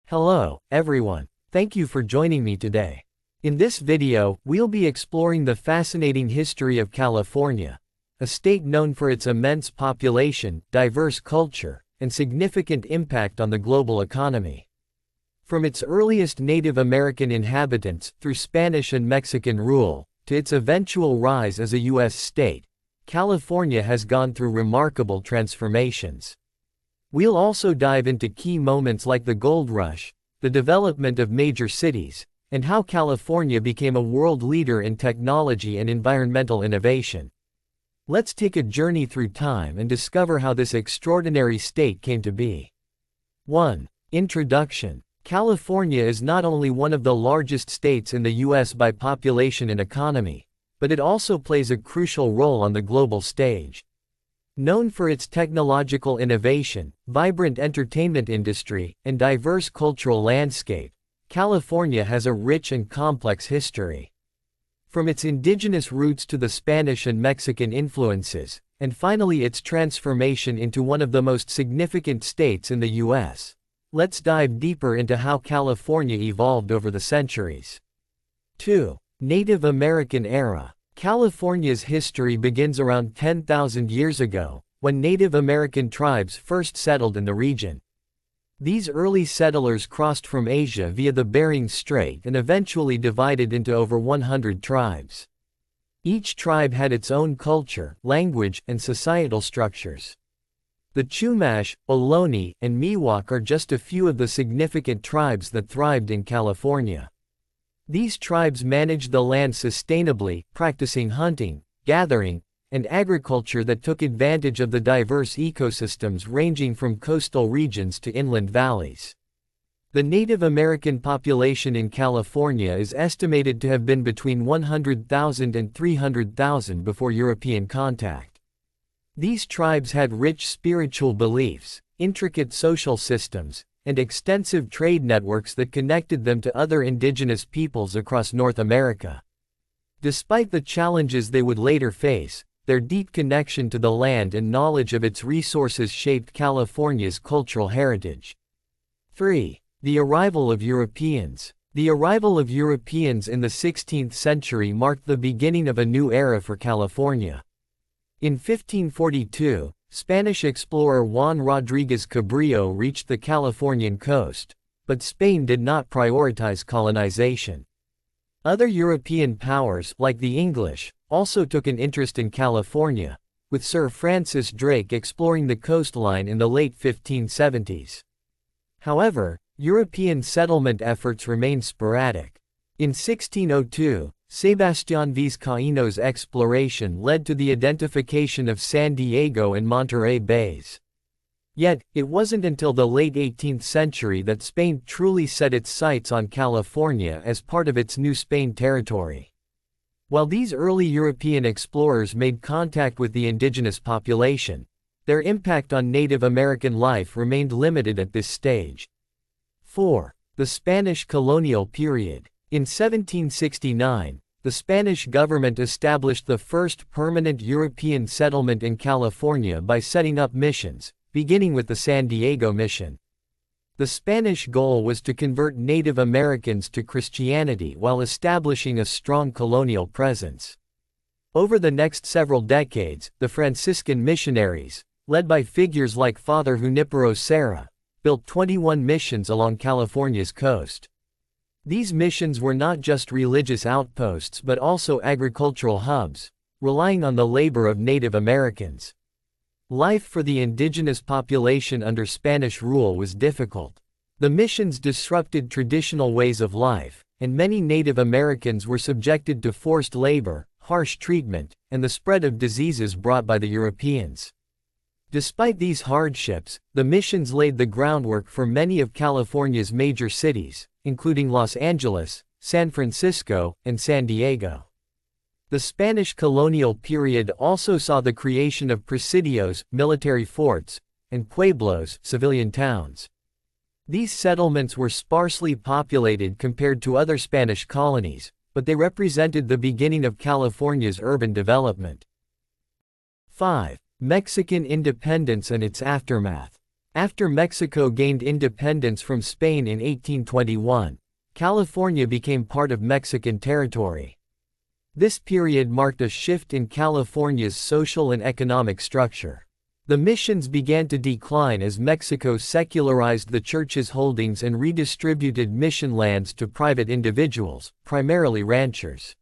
Hello, everyone. Thank you for joining me today. In this video, we'll be exploring the fascinating history of California, a state known for its immense population, diverse culture, and significant impact on the global economy. From its earliest Native American inhabitants, through Spanish and Mexican rule, to its eventual rise as a U.S. state, California has gone through remarkable transformations. We'll also dive into key moments like the Gold Rush, the development of major cities, and how California became a world leader in technology and environmental innovation. Let's take a journey through time and discover how this extraordinary state came to be. 1. Introduction. California is not only one of the largest states in the U.S. by population and economy, but it also plays a crucial role on the global stage. Known for its technological innovation, vibrant entertainment industry, and diverse cultural landscape, California has a rich and complex history. From its indigenous roots to the Spanish and Mexican influences, and finally its transformation into one of the most significant states in the U.S., let's dive deeper into how California evolved over the centuries. 2. Native American era. California's history begins around 10,000 years ago, when Native American tribes first settled in the region. These early settlers crossed from Asia via the Bering Strait and eventually divided into over 100 tribes. Each tribe had its own culture, language, and societal structures. The Chumash, Ohlone, and Miwok are just a few of the significant tribes that thrived in California. These tribes managed the land sustainably, practicing hunting, gathering, and agriculture that took advantage of the diverse ecosystems ranging from coastal regions to inland valleys. The Native American population in California is estimated to have been between 100,000 and 300,000 before European contact. These tribes had rich spiritual beliefs, intricate social systems, and extensive trade networks that connected them to other indigenous peoples across North America. Despite the challenges they would later face, their deep connection to the land and knowledge of its resources shaped California's cultural heritage. 3. The arrival of Europeans. The arrival of Europeans in the 16th century marked the beginning of a new era for California. In 1542, Spanish explorer Juan Rodriguez Cabrillo reached the Californian coast, but Spain did not prioritize colonization. Other European powers, like the English, also took an interest in California, with Sir Francis Drake exploring the coastline in the late 1570s. However, European settlement efforts remained sporadic. In 1602, Sebastián Vizcaíno's exploration led to the identification of San Diego and Monterey Bays. Yet, it wasn't until the late 18th century that Spain truly set its sights on California as part of its New Spain territory. While these early European explorers made contact with the indigenous population, their impact on Native American life remained limited at this stage. 4. The Spanish colonial period. In 1769, the Spanish government established the first permanent European settlement in California by setting up missions, beginning with the San Diego mission. The Spanish goal was to convert Native Americans to Christianity while establishing a strong colonial presence. Over the next several decades, the Franciscan missionaries, led by figures like Father Junipero Serra, built 21 missions along California's coast. These missions were not just religious outposts but also agricultural hubs, relying on the labor of Native Americans. Life for the indigenous population under Spanish rule was difficult. The missions disrupted traditional ways of life, and many Native Americans were subjected to forced labor, harsh treatment, and the spread of diseases brought by the Europeans. Despite these hardships, the missions laid the groundwork for many of California's major cities, including Los Angeles, San Francisco, and San Diego. The Spanish colonial period also saw the creation of presidios, military forts, and pueblos, civilian towns. These settlements were sparsely populated compared to other Spanish colonies, but they represented the beginning of California's urban development. 5. Mexican independence and its aftermath. After Mexico gained independence from Spain in 1821, California became part of Mexican territory. This period marked a shift in California's social and economic structure. The missions began to decline as Mexico secularized the church's holdings and redistributed mission lands to private individuals, primarily ranchers.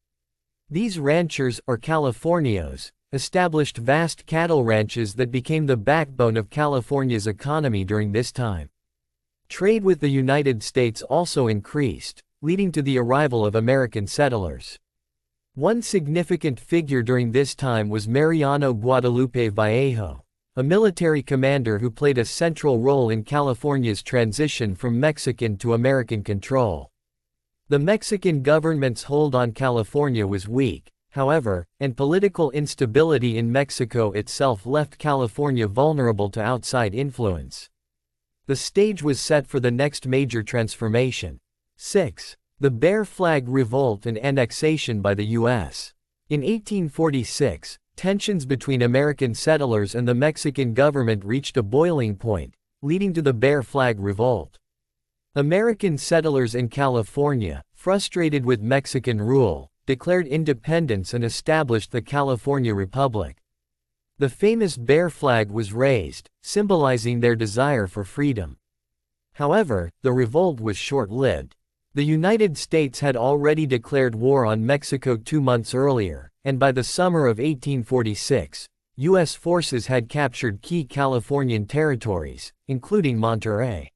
These ranchers, or Californios, established vast cattle ranches that became the backbone of California's economy during this time. Trade with the United States also increased, leading to the arrival of American settlers. One significant figure during this time was Mariano Guadalupe Vallejo, a military commander who played a central role in California's transition from Mexican to American control. The Mexican government's hold on California was weak, however, and political instability in Mexico itself left California vulnerable to outside influence. The stage was set for the next major transformation. 6. The Bear Flag Revolt and annexation by the U.S. In 1846, tensions between American settlers and the Mexican government reached a boiling point, leading to the Bear Flag Revolt. American settlers in California, frustrated with Mexican rule, declared independence and established the California Republic. The famous Bear Flag was raised, symbolizing their desire for freedom. However, the revolt was short-lived. The United States had already declared war on Mexico 2 months earlier, and by the summer of 1846, U.S. forces had captured key Californian territories, including Monterrey.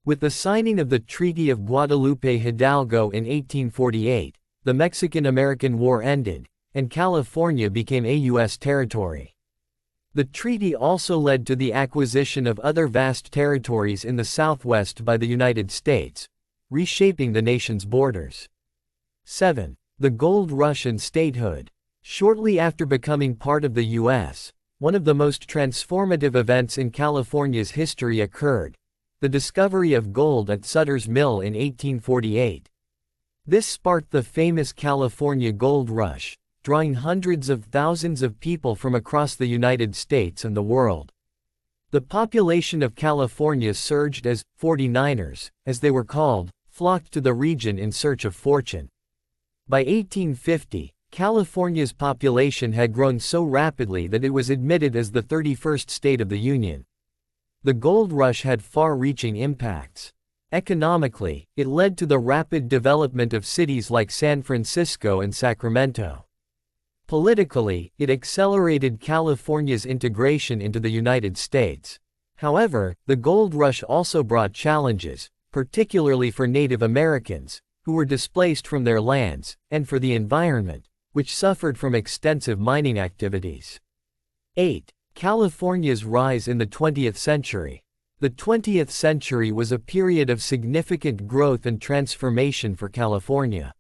With the signing of the Treaty of Guadalupe Hidalgo in 1848, the Mexican-American War ended, and California became a U.S. territory. The treaty also led to the acquisition of other vast territories in the Southwest by the United States, reshaping the nation's borders. 7. The Gold Rush and statehood. Shortly after becoming part of the U.S., one of the most transformative events in California's history occurred: the discovery of gold at Sutter's Mill in 1848. This sparked the famous California Gold Rush, drawing hundreds of thousands of people from across the United States and the world. The population of California surged as 49ers, as they were called, flocked to the region in search of fortune. By 1850, California's population had grown so rapidly that it was admitted as the 31st state of the Union. The gold rush had far-reaching impacts. Economically, it led to the rapid development of cities like San Francisco and Sacramento. Politically, it accelerated California's integration into the United States. However, the gold rush also brought challenges, particularly for Native Americans, who were displaced from their lands, and for the environment, which suffered from extensive mining activities. 8. California's rise in the 20th century. The 20th century was a period of significant growth and transformation for California.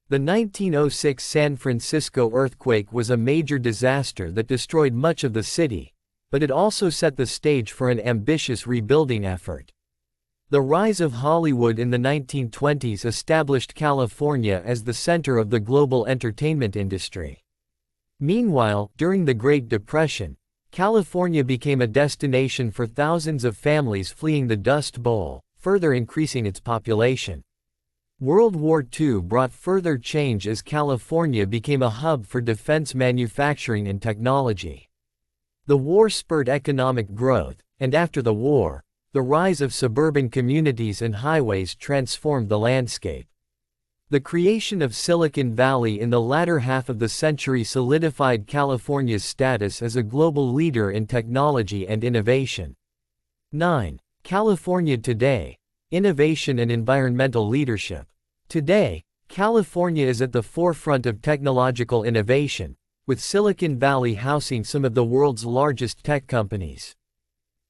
The 1906 San Francisco earthquake was a major disaster that destroyed much of the city, but it also set the stage for an ambitious rebuilding effort. The rise of Hollywood in the 1920s established California as the center of the global entertainment industry. Meanwhile, during the Great Depression, California became a destination for thousands of families fleeing the Dust Bowl, further increasing its population. World War II brought further change as California became a hub for defense manufacturing and technology. The war spurred economic growth, and after the war, the rise of suburban communities and highways transformed the landscape. The creation of Silicon Valley in the latter half of the century solidified California's status as a global leader in technology and innovation. 9. California today. Innovation and environmental leadership. Today, California is at the forefront of technological innovation, with Silicon Valley housing some of the world's largest tech companies.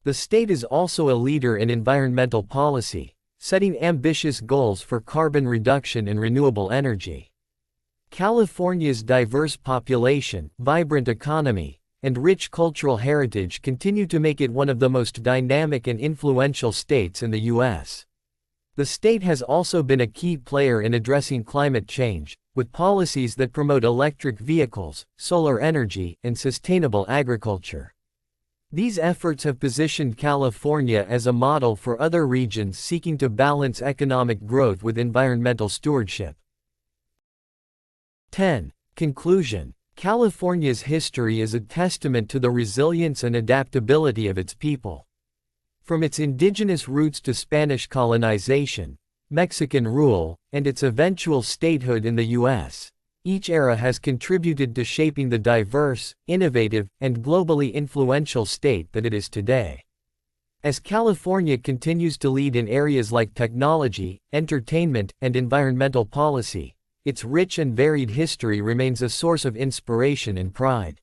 The state is also a leader in environmental policy, setting ambitious goals for carbon reduction and renewable energy. California's diverse population, vibrant economy, and rich cultural heritage continue to make it one of the most dynamic and influential states in the U.S. The state has also been a key player in addressing climate change, with policies that promote electric vehicles, solar energy, and sustainable agriculture. These efforts have positioned California as a model for other regions seeking to balance economic growth with environmental stewardship. 10. Conclusion. California's history is a testament to the resilience and adaptability of its people. From its indigenous roots to Spanish colonization, Mexican rule, and its eventual statehood in the U.S., each era has contributed to shaping the diverse, innovative, and globally influential state that it is today. As California continues to lead in areas like technology, entertainment, and environmental policy, its rich and varied history remains a source of inspiration and pride.